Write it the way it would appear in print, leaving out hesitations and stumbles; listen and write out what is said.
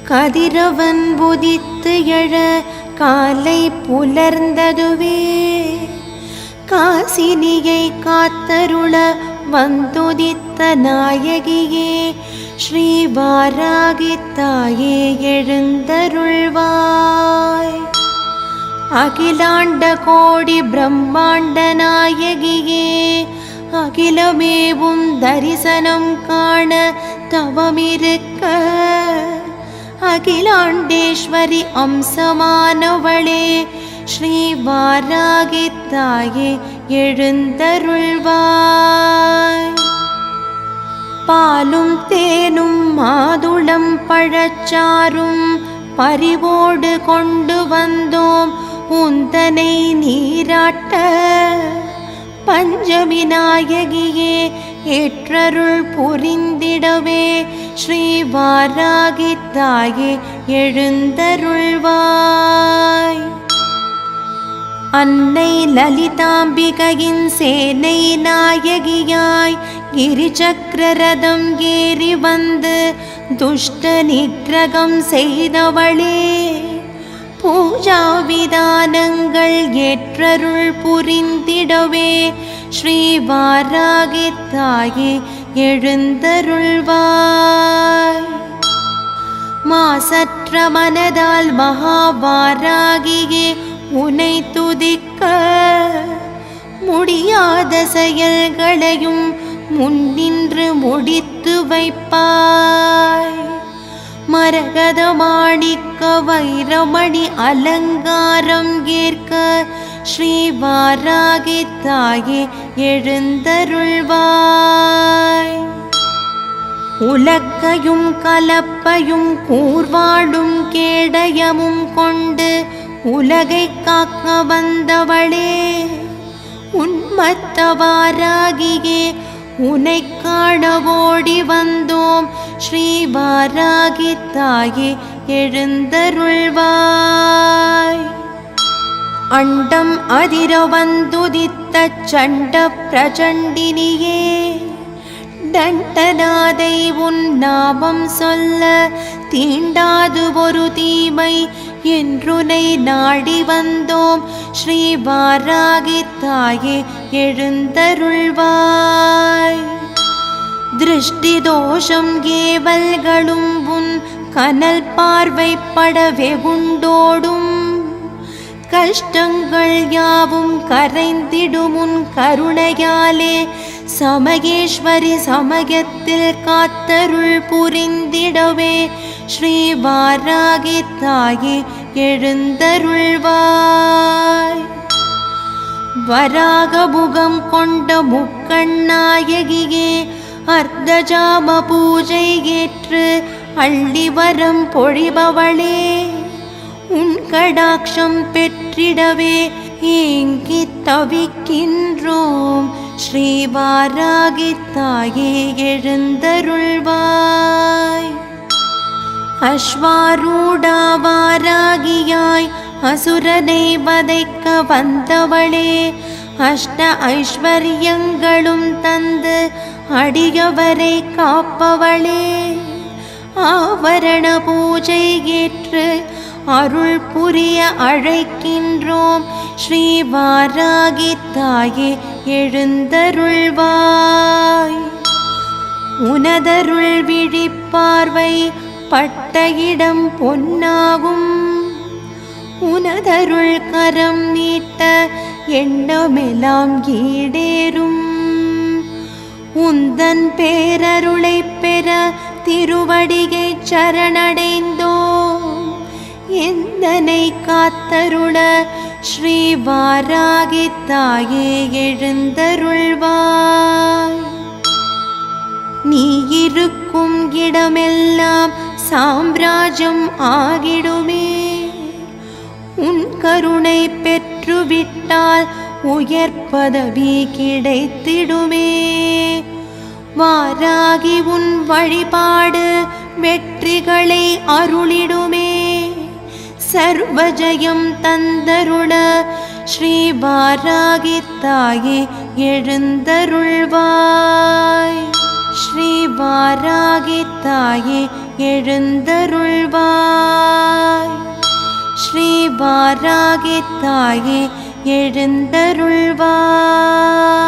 கதிரவன் உதித்து எழ காலை புலர்ந்ததுவே, காசினியை காத்தருள வந்துதித்த நாயகியே, ஸ்ரீ வாராகித்தாயே எழுந்தருள்வாய். அகிலாண்ட கோடி பிரம்மாண்ட நாயகியே, அகிலமேவும் தரிசனம் காண தவமிருக்க, அகிலாண்டேஸ்வரி அம்சமானவளே, ஸ்ரீ வாராகித்தாயே எழுந்தருள்வாய். பாலும் தேனும் மாதுளம் பழச்சாரும் பரிவோடு கொண்டு வந்தோம் உந்தனை நீராட்ட, பஞ்சமி நாயகியே ஏற்றருள் புரிந்திடவே, ஸ்ரீ வாராகித்தாயே எழுந்தருள்வாய். அன்னை லலிதாம்பிகையின் சேனை நாயகியாய் கிரிசக்கரரதம் ஏறி வந்து துஷ்ட நிகிரகம் செய்தவளே, பூஜா விதானங்கள் ஏற்றருள் புரிந்திடவே, ஸ்ரீ வாராகித்தாயே எழுந்தருள்வாய். மாசற்ற மனதால் மகாவாராகியே உனை துதிக்க, முடியாத செயல்களையும் முன்னின்று முடித்து வைப்பாய். மரகத மாணிக்க வைரமணி அலங்காரம் ஏற்க, ஸ்ரீ வாராகித்தாயே எழுந்தருள்வாய். உலக்கையும் கலப்பையும் கூர்வாடும் கேடயமும் கொண்டு உலகை காக்க வந்தவளே, உன்மத்த வாராகியே உனை காண ஓடி வந்தோம், ஸ்ரீ வாராகித்தாயே எழுந்தருள்வாய். அண்டம் அதிர வந்துதித்த சண்ட பிரச்சண்டினியே, தண்டநாதை உன் நாமம் சொல்ல தீண்டாது ஒரு தீமை என்றுனை நாடி வந்தோம், ஸ்ரீ வாராகித்தாயே எழுந்தருள்வாய். திருஷ்டி தோஷம் ஏவல்களும் உன் கனல் பார்வைப்பட வெகுண்டோடும், கஷ்டங்கள் யாவும் கரைந்திடும் உன் கருணையாலே, சமயேஸ்வரி சமயத்தில் காத்தருள் புரிந்திடவே, ஸ்ரீ வாராகித்தாயே எழுந்தருள்வாய். வராகமுகம் கொண்ட முக்கண்ணாயகியே, அர்த்தஜாம பூஜை ஏற்று அள்ளிவரம் பொழிபவளே, உன் கடாட்சம் பெற்றிடவே ஏங்கி தவிக்கின்றோம், ஸ்ரீ வாராகித்தாயே எழுந்தருள்வாய். அஸ்வாரூடா வாராகியாய் அசுரனை வதைக்க வந்தவளே, அஷ்ட ஐஸ்வர்யங்களும் தந்து அடியவரை காப்பவளே, ஆவரண பூஜை ஏற்று அருள் புரிய அழைக்கின்றோம், ஸ்ரீ வாராகித்தாயே எழுந்தருள்வாய். உனதருள் விழிப்பார்வை பட்ட இடம் பொன்னாகும், உனதருள் கரம் நீட்ட எண்ணமெல்லாம் ஈடேறும். உந்தன் பேரருளை பெற திருவடியை சரணடைந்தோம், எந்தனை காத்தருள ஸ்ரீ வாராகித்தாயே எழுந்தருள்வாய். நீ இருக்கும் இடமெல்லாம் சாம்ராஜ்யம் ஆகிடுமே, உன் கருணை பெற்றுவிட்டால் உயர் பதவி கிடைத்திடுமே. வாராகி உன் வழிபாடு வெற்றிகளை அருளிடுமே, சர்வஜயம் தந்தருள ஸ்ரீ வாராகித்தாயே எழுந்தருள்வாய். வாராகி தாயே எழுந்தருள்வாய். ஸ்ரீ வாராகி தாயே எழுந்தருள்வாய்.